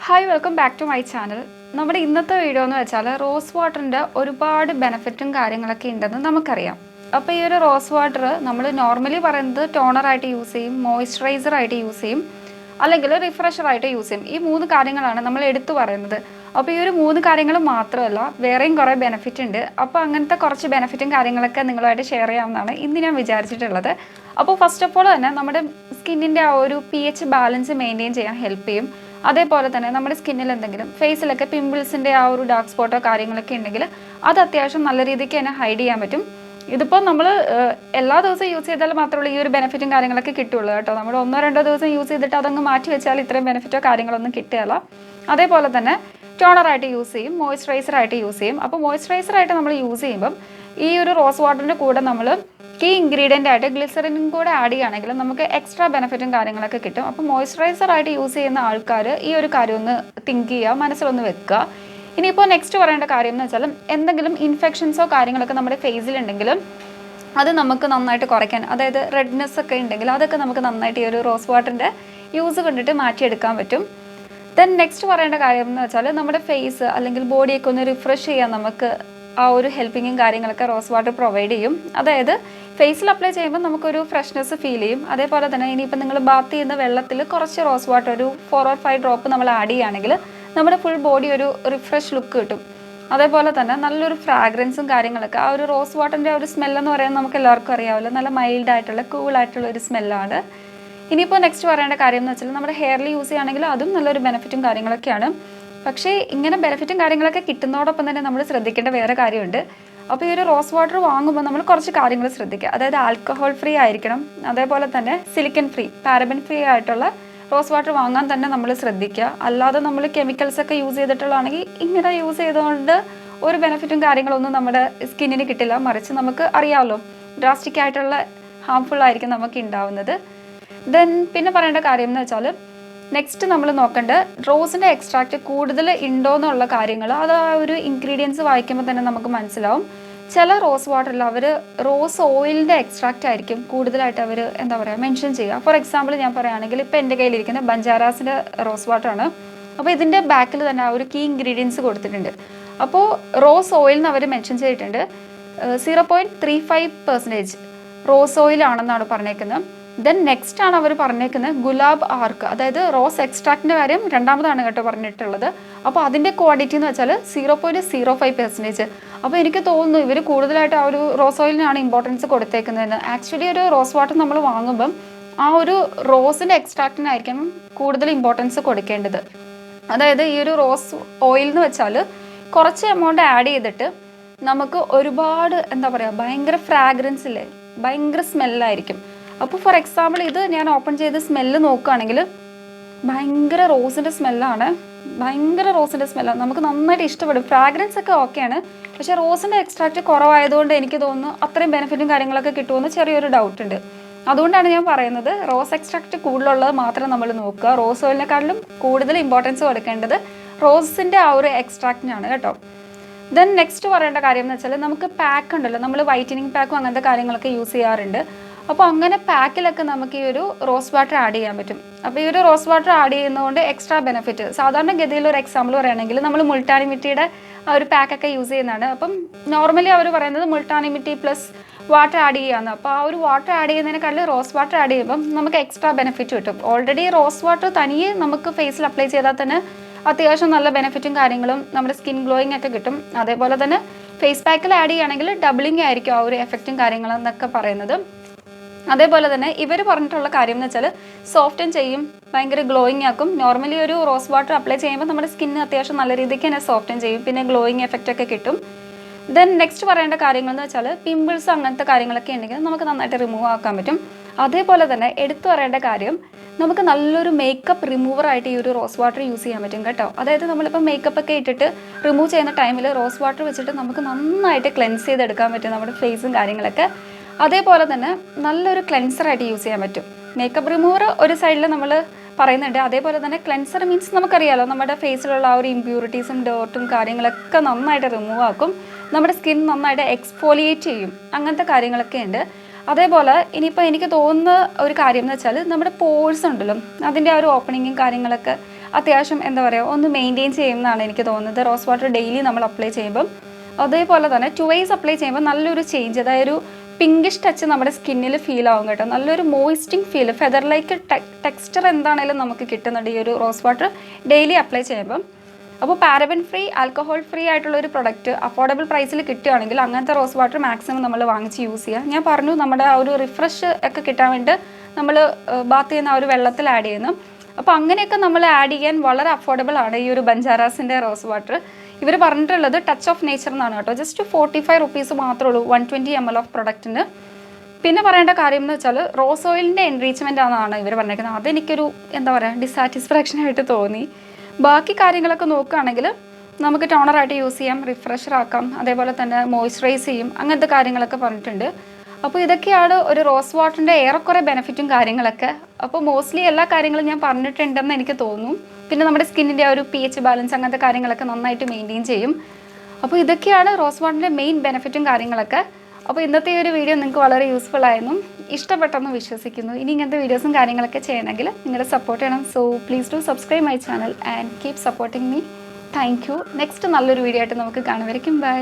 Hi welcome back to my channel. നമ്മുടെ ഇന്നത്തെ video എന്ന് വെച്ചാൽ റോസ് വാട്ടറിൻ്റെ ഒരുപാട് ബെനിഫിറ്റും കാര്യങ്ങളൊക്കെ ഉണ്ടെന്ന് നമുക്കറിയാം. അപ്പോൾ ഈ ഒരു റോസ് വാട്ടർ നമ്മൾ നോർമലി പറയുന്നത് ടോണറായിട്ട് യൂസ് ചെയ്യും, മോയ്സ്ചറൈസറായിട്ട് യൂസ് ചെയ്യും, അല്ലെങ്കിൽ റിഫ്രഷറായിട്ട് യൂസ് ചെയ്യും. ഈ 3 കാര്യങ്ങളാണ് നമ്മൾ എടുത്തു പറയുന്നത്. അപ്പോൾ ഈ ഒരു 3 കാര്യങ്ങൾ മാത്രമല്ല, വേറെയും കുറേ ബെനിഫിറ്റ് ഉണ്ട്. അപ്പോൾ അങ്ങനത്തെ കുറച്ച് ബെനിഫിറ്റും കാര്യങ്ങളൊക്കെ നിങ്ങളുമായിട്ട് ഷെയർ ചെയ്യാമെന്നാണ് ഇന്ന് ഞാൻ വിചാരിച്ചിട്ടുള്ളത്. അപ്പോൾ ഫസ്റ്റ് ഓഫ് ഓൾ തന്നെ നമ്മുടെ സ്കിന്നിൻ്റെ ആ ഒരു pH ബാലൻസ് മെയിൻറ്റെയിൻ ചെയ്യാൻ ഹെൽപ്പ് ചെയ്യും. അതേപോലെ തന്നെ നമ്മുടെ സ്കിന്നിൽ എന്തെങ്കിലും ഫേസിലൊക്കെ പിമ്പിൾസിൻ്റെ ആ ഒരു ഡാർക്ക് സ്പോട്ടോ കാര്യങ്ങളൊക്കെ ഉണ്ടെങ്കിൽ അത് അത്യാവശ്യം നല്ല രീതിക്ക് തന്നെ ഹൈഡ് ചെയ്യാൻ പറ്റും. ഇതിപ്പോൾ നമ്മൾ എല്ലാ ദിവസവും യൂസ് ചെയ്താൽ മാത്രമേ ഈ ഒരു ബെനിഫിറ്റും കാര്യങ്ങളൊക്കെ കിട്ടുള്ളൂ കേട്ടോ. നമ്മൾ 1-2 ദിവസം യൂസ് ചെയ്തിട്ട് അതങ്ങ് മാറ്റി വെച്ചാൽ ഇത്രയും ബെനിഫിറ്റോ കാര്യങ്ങളൊന്നും കിട്ടുകയില്ല. അതേപോലെ തന്നെ ടോണറായിട്ട് യൂസ് ചെയ്യും, മോയ്സ്ചറൈസറായിട്ട് യൂസ് ചെയ്യും. അപ്പോൾ മോയ്സ്ചറൈസറായിട്ട് നമ്മൾ യൂസ് ചെയ്യുമ്പം ഈ ഒരു റോസ് വാട്ടറിൻ്റെ കൂടെ നമ്മൾ കീ ഇൻഗ്രീഡിയൻ്റ് ആയിട്ട് ഗ്ലിസറിനും കൂടെ ആഡ് ചെയ്യുകയാണെങ്കിൽ നമുക്ക് എക്സ്ട്രാ ബെനിഫിറ്റും കാര്യങ്ങളൊക്കെ കിട്ടും. അപ്പോൾ മോയ്സ്ചറൈസറായിട്ട് യൂസ് ചെയ്യുന്ന ആൾക്കാർ ഈ ഒരു കാര്യം ഒന്ന് തിങ്ക് ചെയ്യുക, മനസ്സിലൊന്ന് വെക്കുക. ഇനിയിപ്പോൾ നെക്സ്റ്റ് പറയേണ്ട കാര്യം എന്ന് വെച്ചാൽ എന്തെങ്കിലും ഇൻഫെക്ഷൻസോ കാര്യങ്ങളൊക്കെ നമ്മുടെ ഫേസിലുണ്ടെങ്കിലും അത് നമുക്ക് നന്നായിട്ട് കുറയ്ക്കാൻ, അതായത് റെഡ്നെസ് ഒക്കെ ഉണ്ടെങ്കിൽ അതൊക്കെ നമുക്ക് നന്നായിട്ട് ഈ ഒരു റോസ് വാട്ടറിൻ്റെ യൂസ് കണ്ടിട്ട് മാറ്റിയെടുക്കാൻ പറ്റും. ദെൻ നെക്സ്റ്റ് പറയേണ്ട കാര്യം എന്ന് വെച്ചാൽ നമ്മുടെ ഫേസ് അല്ലെങ്കിൽ ബോഡിയൊക്കെ ഒന്ന് റിഫ്രഷ് ചെയ്യാൻ നമുക്ക് ആ ഒരു ഹെൽപ്പിങ്ങും കാര്യങ്ങളൊക്കെ റോസ് വാട്ടർ പ്രൊവൈഡ് ചെയ്യും. അതായത് ഫേസിൽ അപ്ലൈ ചെയ്യുമ്പോൾ നമുക്കൊരു ഫ്രഷ്നെസ് ഫീൽ ചെയ്യും. അതേപോലെ തന്നെ ഇനിയിപ്പോൾ നിങ്ങൾ ബാത്ത് ചെയ്യുന്ന വെള്ളത്തിൽ കുറച്ച് റോസ് വാട്ടർ ഒരു 4 or 5 ഡ്രോപ്പ് നമ്മൾ ആഡ് ചെയ്യുകയാണെങ്കിൽ നമ്മുടെ ഫുൾ ബോഡി ഒരു റിഫ്രഷ് ലുക്ക് കിട്ടും. അതേപോലെ തന്നെ നല്ലൊരു ഫ്രാഗ്രൻസും കാര്യങ്ങളൊക്കെ, ആ ഒരു റോസ് വാട്ടറിൻ്റെ ആ ഒരു സ്മെല്ലെന്ന് പറയുന്നത് നമുക്ക് എല്ലാവർക്കും അറിയാമല്ലോ, നല്ല മൈൽഡായിട്ടുള്ള കൂളായിട്ടുള്ള ഒരു സ്മെല്ലാണ്. ഇനിയിപ്പോൾ നെക്സ്റ്റ് പറയേണ്ട കാര്യം എന്ന് വെച്ചാൽ നമ്മുടെ ഹെയറിൽ യൂസ് ചെയ്യുകയാണെങ്കിൽ അതും നല്ലൊരു ബെനിഫിറ്റും കാര്യങ്ങളൊക്കെയാണ്. പക്ഷേ ഇങ്ങനെ ബെനിഫിറ്റും കാര്യങ്ങളൊക്കെ കിട്ടുന്നതോടൊപ്പം തന്നെ നമ്മൾ ശ്രദ്ധിക്കേണ്ട വേറെ കാര്യമുണ്ട്. അപ്പോൾ ഈ ഒരു റോസ് വാട്ടർ വാങ്ങുമ്പോൾ നമ്മൾ കുറച്ച് കാര്യങ്ങൾ ശ്രദ്ധിക്കുക. അതായത് ആൽക്കഹോൾ ഫ്രീ ആയിരിക്കണം, അതേപോലെ തന്നെ സിലിക്കൺ ഫ്രീ, പാരബൻ ഫ്രീ ആയിട്ടുള്ള റോസ് വാട്ടർ വാങ്ങാൻ തന്നെ നമ്മൾ ശ്രദ്ധിക്കുക. അല്ലാതെ നമ്മൾ കെമിക്കൽസ് ഒക്കെ യൂസ് ചെയ്തിട്ടുള്ളതാണെങ്കിൽ ഇങ്ങനെ യൂസ് ചെയ്തുകൊണ്ട് ഒരു ബെനിഫിറ്റും കാര്യങ്ങളൊന്നും നമ്മുടെ സ്കിന്നിന് കിട്ടില്ല. മറിച്ച് നമുക്ക് അറിയാമല്ലോ, ഡ്രാസ്റ്റിക് ആയിട്ടുള്ള ഹാംഫുൾ ആയിരിക്കും നമുക്ക് ഉണ്ടാവുന്നത്. ദെൻ പിന്നെ പറയേണ്ട കാര്യം എന്ന് വെച്ചാൽ നെക്സ്റ്റ് നമ്മൾ നോക്കേണ്ട റോസിൻ്റെ എക്സ്ട്രാക്റ്റ് കൂടുതൽ ഉണ്ടോ എന്നുള്ള കാര്യങ്ങൾ, അത് ആ ഒരു ഇൻഗ്രീഡിയൻസ് വായിക്കുമ്പോൾ തന്നെ നമുക്ക് മനസ്സിലാവും. ചില റോസ് വാട്ടറിൽ അവർ റോസ് ഓയിലിൻ്റെ എക്സ്ട്രാക്റ്റ് ആയിരിക്കും കൂടുതലായിട്ട് അവർ എന്താ പറയുക മെൻഷൻ ചെയ്യുക. ഫോർ എക്സാമ്പിൾ ഞാൻ പറയുകയാണെങ്കിൽ ഇപ്പോൾ എൻ്റെ കയ്യിലിരിക്കുന്ന ബഞ്ചാരാസിൻ്റെ റോസ് വാട്ടറാണ്. അപ്പോൾ ഇതിൻ്റെ ബാക്കിൽ തന്നെ ആ ഒരു കീ ഇൻഗ്രീഡിയൻസ് കൊടുത്തിട്ടുണ്ട്. അപ്പോൾ റോസ് ഓയിൽ എന്ന് അവർ മെൻഷൻ ചെയ്തിട്ടുണ്ട് 0.35% റോസ് ഓയിലാണെന്നാണ് പറഞ്ഞേക്കുന്നത്. ദെൻ നെക്സ്റ്റ് ആണ് അവർ പറഞ്ഞേക്കുന്നത് ഗുലാബ് ആർക്ക്, അതായത് റോസ് എക്സ്ട്രാക്റ്റിൻ്റെ കാര്യം രണ്ടാമതാണ് കേട്ടോ പറഞ്ഞിട്ടുള്ളത്. അപ്പോൾ അതിൻ്റെ ക്വാണ്ടിറ്റി എന്ന് വെച്ചാൽ 0.05%. അപ്പോൾ എനിക്ക് തോന്നുന്നു ഇവർ കൂടുതലായിട്ട് ആ ഒരു റോസ് ഓയിലിനാണ് ഇമ്പോർട്ടൻസ് കൊടുത്തേക്കുന്നതെന്ന്. ആക്ച്വലി ഒരു റോസ് വാട്ടർ നമ്മൾ വാങ്ങുമ്പം ആ ഒരു റോസിൻ്റെ എക്സ്ട്രാക്റ്റിനായിരിക്കും കൂടുതൽ ഇമ്പോർട്ടൻസ് കൊടുക്കേണ്ടത്. അതായത് ഈ ഒരു റോസ് ഓയിൽ എന്ന് വെച്ചാൽ കുറച്ച് എമൗണ്ട് ആഡ് ചെയ്തിട്ട് നമുക്ക് ഒരുപാട് എന്താ പറയുക ഭയങ്കര ഫ്രാഗ്രൻസ് ഇല്ലേ, ഭയങ്കര സ്മെല്ലായിരിക്കും. അപ്പോൾ ഫോർ എക്സാമ്പിൾ ഇത് ഞാൻ ഓപ്പൺ ചെയ്ത് സ്മെല്ല് നോക്കുകയാണെങ്കിൽ ഭയങ്കര റോസിൻ്റെ സ്മെല്ലാണ്, നമുക്ക് നന്നായിട്ട് ഇഷ്ടപ്പെടും. ഫ്രാഗ്രൻസ് ഒക്കെ ഓക്കെയാണ്, പക്ഷേ റോസിൻ്റെ എക്സ്ട്രാക്റ്റ് കുറവായതുകൊണ്ട് എനിക്ക് തോന്നുന്നു അത്രയും ബെനിഫിറ്റും കാര്യങ്ങളൊക്കെ കിട്ടുമെന്ന് ചെറിയൊരു ഡൗട്ട് ഉണ്ട്. അതുകൊണ്ടാണ് ഞാൻ പറയുന്നത് റോസ് എക്സ്ട്രാക്റ്റ് കൂടുതലുള്ളത് മാത്രം നമ്മൾ നോക്കുക. റോസ് ഓയിലിനെക്കാട്ടിലും കൂടുതൽ ഇമ്പോർട്ടൻസ് കൊടുക്കേണ്ടത് റോസിൻ്റെ ആ ഒരു എക്സ്ട്രാക്റ്റിനാണ് കേട്ടോ. ദെൻ നെക്സ്റ്റ് പറയേണ്ട കാര്യം എന്ന് വെച്ചാൽ നമുക്ക് പാക്ക് ഉണ്ടല്ലോ, നമ്മൾ വൈറ്റനിങ് പാക്കും അങ്ങനത്തെ കാര്യങ്ങളൊക്കെ യൂസ് ചെയ്യാറുണ്ട്. അപ്പോൾ അങ്ങനെ പാക്കിലൊക്കെ നമുക്ക് ഈ ഒരു റോസ് വാട്ടർ ആഡ് ചെയ്യാൻ പറ്റും. അപ്പോൾ ഈ ഒരു റോസ് വാട്ടർ ആഡ് ചെയ്യുന്നതുകൊണ്ട് എക്സ്ട്രാ ബെനിഫിറ്റ്, സാധാരണ ഗതിയിൽ ഒരു എക്സാമ്പിൾ പറയുകയാണെങ്കിൽ നമ്മൾ മുൾട്ടാനി മിറ്റിയുടെ ആ ഒരു പാക്കൊക്കെ യൂസ് ചെയ്യുന്നതാണ്. അപ്പം നോർമലി അവർ പറയുന്നത് multani mitti plus water add ചെയ്യാമെന്ന്. അപ്പോൾ ആ ഒരു വാട്ടർ ആഡ് ചെയ്യുന്നതിനേക്കാളും റോസ് വാട്ടർ ആഡ് ചെയ്യുമ്പം നമുക്ക് എക്സ്ട്രാ ബെനിഫിറ്റ് കിട്ടും. ഓൾറെഡി റോസ് വാട്ടർ തനിയെ നമുക്ക് ഫേസിൽ അപ്ലൈ ചെയ്താൽ തന്നെ അത്യാവശ്യം നല്ല ബെനിഫിറ്റും കാര്യങ്ങളും നമ്മുടെ സ്കിൻ ഗ്ലോയിങ് ഒക്കെ കിട്ടും. അതേപോലെ തന്നെ ഫേസ് പാക്കിൽ ആഡ് ചെയ്യുകയാണെങ്കിൽ ഡബിളിങ് ആയിരിക്കും ആ ഒരു എഫക്റ്റും കാര്യങ്ങളും എന്നൊക്കെ പറയുന്നത്. അതേപോലെ തന്നെ ഇവർ പറഞ്ഞിട്ടുള്ള കാര്യം എന്ന് വെച്ചാൽ സോഫ്റ്റൻ ചെയ്യും, ഭയങ്കര ഗ്ലോയിങ് ആക്കും. നോർമലി ഒരു റോസ് വാട്ടർ അപ്ലൈ ചെയ്യുമ്പോൾ നമ്മുടെ സ്കിന്ന് അത്യാവശ്യം നല്ല രീതിക്ക് തന്നെ സോഫ്റ്റൻ ചെയ്യും, പിന്നെ ഗ്ലോയിങ് എഫക്റ്റ് ഒക്കെ കിട്ടും. ദെൻ നെക്സ്റ്റ് പറയേണ്ട കാര്യങ്ങളെന്ന് വെച്ചാൽ പിമ്പിൾസ് അങ്ങനത്തെ കാര്യങ്ങളൊക്കെ ഉണ്ടെങ്കിൽ നമുക്ക് നന്നായിട്ട് റിമൂവ് ആക്കാൻ പറ്റും. അതേപോലെ തന്നെ എടുത്തു പറയേണ്ട കാര്യം നമുക്ക് നല്ലൊരു മേക്കപ്പ് റിമൂവറായിട്ട് ഈ ഒരു റോസ് വാട്ടർ യൂസ് ചെയ്യാൻ പറ്റും കേട്ടോ. അതായത് നമ്മളിപ്പോൾ മേക്കപ്പ് ഒക്കെ ഇട്ടിട്ട് റിമൂവ് ചെയ്യുന്ന ടൈമിൽ റോസ് വാട്ടർ വെച്ചിട്ട് നമുക്ക് നന്നായിട്ട് ക്ലെൻസ് ചെയ്തെടുക്കാൻ പറ്റും നമ്മുടെ ഫേസും കാര്യങ്ങളൊക്കെ. അതേപോലെ തന്നെ നല്ലൊരു ക്ലെൻസറായിട്ട് യൂസ് ചെയ്യാൻ പറ്റും. മേക്കപ്പ് റിമൂവർ ഒരു സൈഡിൽ നമ്മൾ പറയുന്നുണ്ട്, അതേപോലെ തന്നെ ക്ലെൻസർ മീൻസ് നമുക്കറിയാമല്ലോ നമ്മുടെ ഫേസിലുള്ള ആ ഒരു ഇമ്പ്യൂരിറ്റീസും ഡേർട്ടും കാര്യങ്ങളൊക്കെ നന്നായിട്ട് റിമൂവ് ആക്കും, നമ്മുടെ സ്കിൻ നന്നായിട്ട് എക്സ്ഫോലിയേറ്റ് ചെയ്യും, അങ്ങനത്തെ കാര്യങ്ങളൊക്കെ ഉണ്ട്. അതേപോലെ ഇനിയിപ്പോൾ എനിക്ക് തോന്നുന്ന ഒരു കാര്യം എന്ന് വെച്ചാൽ നമ്മുടെ പോഴ്സ് ഉണ്ടല്ലോ, അതിൻ്റെ ആ ഒരു ഓപ്പണിങ്ങും കാര്യങ്ങളൊക്കെ അത്യാവശ്യം എന്താ പറയുക ഒന്ന് മെയിൻറ്റെയിൻ ചെയ്യുമെന്നാണ് എനിക്ക് തോന്നുന്നത്. റോസ് വാട്ടർ ഡെയിലി നമ്മൾ അപ്ലൈ ചെയ്യുമ്പം അതേപോലെ തന്നെ 2 ways അപ്ലൈ ചെയ്യുമ്പോൾ നല്ലൊരു ചേഞ്ച്, അതായത് ഒരു പിങ്കിഷ് ടച്ച് നമ്മുടെ സ്കിന്നിൽ ഫീൽ ആവും കേട്ടോ. നല്ലൊരു മോയിസ്റ്റിംഗ് ഫീൽ, ഫെദർ ലൈക്ക് ടെക്സ്ചർ എന്താണേലും നമുക്ക് കിട്ടുന്നുണ്ട് ഈ ഒരു റോസ് വാട്ടർ ഡെയിലി അപ്ലൈ ചെയ്യുമ്പം. അപ്പോൾ പാരബൻ ഫ്രീ, ആൽക്കഹോൾ ഫ്രീ ആയിട്ടുള്ള ഒരു പ്രൊഡക്റ്റ് അഫോർഡബിൾ പ്രൈസിൽ കിട്ടുകയാണെങ്കിൽ അങ്ങനത്തെ റോസ് വാട്ടർ മാക്സിമം നമ്മൾ വാങ്ങിച്ച് യൂസ് ചെയ്യുക. ഞാൻ പറഞ്ഞു നമ്മുടെ ആ ഒരു റിഫ്രഷ് ഒക്കെ കിട്ടാൻ വേണ്ടി നമ്മൾ ബാത്ത് ചെയ്യുന്ന ആ ഒരു വെള്ളത്തിൽ ആഡ് ചെയ്യുന്നു. അപ്പോൾ അങ്ങനെയൊക്കെ നമ്മൾ ആഡ് ചെയ്യാൻ വളരെ അഫോർഡബിൾ ആണ് ഈ ഒരു ബഞ്ചാറാസിൻ്റെ റോസ് വാട്ടർ. ഇവർ പറഞ്ഞിട്ടുള്ളത് ടച്ച് ഓഫ് നേച്ചർ എന്നാണ് കേട്ടോ. ജസ്റ്റ് 45 rupees മാത്രമേ ഉള്ളൂ 120 ml ഓഫ് പ്രൊഡക്റ്റിന്. പിന്നെ പറയേണ്ട കാര്യം എന്ന് വെച്ചാൽ റോസ് ഓയിലിൻ്റെ എൻറീച്ച്മെൻ്റ് ആണെന്നാണ് ഇവർ പറഞ്ഞിരിക്കുന്നത്. അതെനിക്കൊരു എന്താ പറയുക ഡിസാറ്റിസ്ഫാക്ഷൻ ആയിട്ട് തോന്നി. ബാക്കി കാര്യങ്ങളൊക്കെ നോക്കുകയാണെങ്കിൽ നമുക്ക് ടോണറായിട്ട് യൂസ് ചെയ്യാം, റിഫ്രഷർ ആക്കാം, അതേപോലെ തന്നെ മോയ്സ്ചറൈസ് ചെയ്യും, അങ്ങനത്തെ കാര്യങ്ങളൊക്കെ പറഞ്ഞിട്ടുണ്ട്. അപ്പോൾ ഇതൊക്കെയാണ് ഒരു റോസ് വാട്ടറിൻ്റെ ഏറെക്കുറെ ബെനിഫിറ്റും കാര്യങ്ങളൊക്കെ. അപ്പോൾ മോസ്റ്റ്ലി എല്ലാ കാര്യങ്ങളും ഞാൻ പറഞ്ഞിട്ടുണ്ടെന്ന് എനിക്ക് തോന്നുന്നു. പിന്നെ നമ്മുടെ സ്കിന്നിൻ്റെ ആ ഒരു pH ബാലൻസ് അങ്ങനത്തെ കാര്യങ്ങളൊക്കെ നന്നായിട്ട് മെയിൻറ്റെയിൻ ചെയ്യും. അപ്പോൾ ഇതൊക്കെയാണ് റോസ് വാട്ടറിൻ്റെ മെയിൻ ബെനിഫിറ്റും കാര്യങ്ങളൊക്കെ. അപ്പോൾ ഇന്നത്തെ ഈ ഒരു വീഡിയോ നിങ്ങൾക്ക് വളരെ യൂസ്ഫുൾ ആയെന്നും ഇഷ്ടപ്പെട്ടെന്ന് വിശ്വസിക്കുന്നു. ഇനി ഇങ്ങനത്തെ വീഡിയോസും കാര്യങ്ങളൊക്കെ ചെയ്യണമെങ്കിൽ നിങ്ങളുടെ സപ്പോർട്ട് ചെയ്യണം. So please do subscribe my channel and keep supporting me. Thank you. Next നല്ലൊരു വീഡിയോ ആയിട്ട് നമുക്ക് കാണുമായിരിക്കും. ബൈ.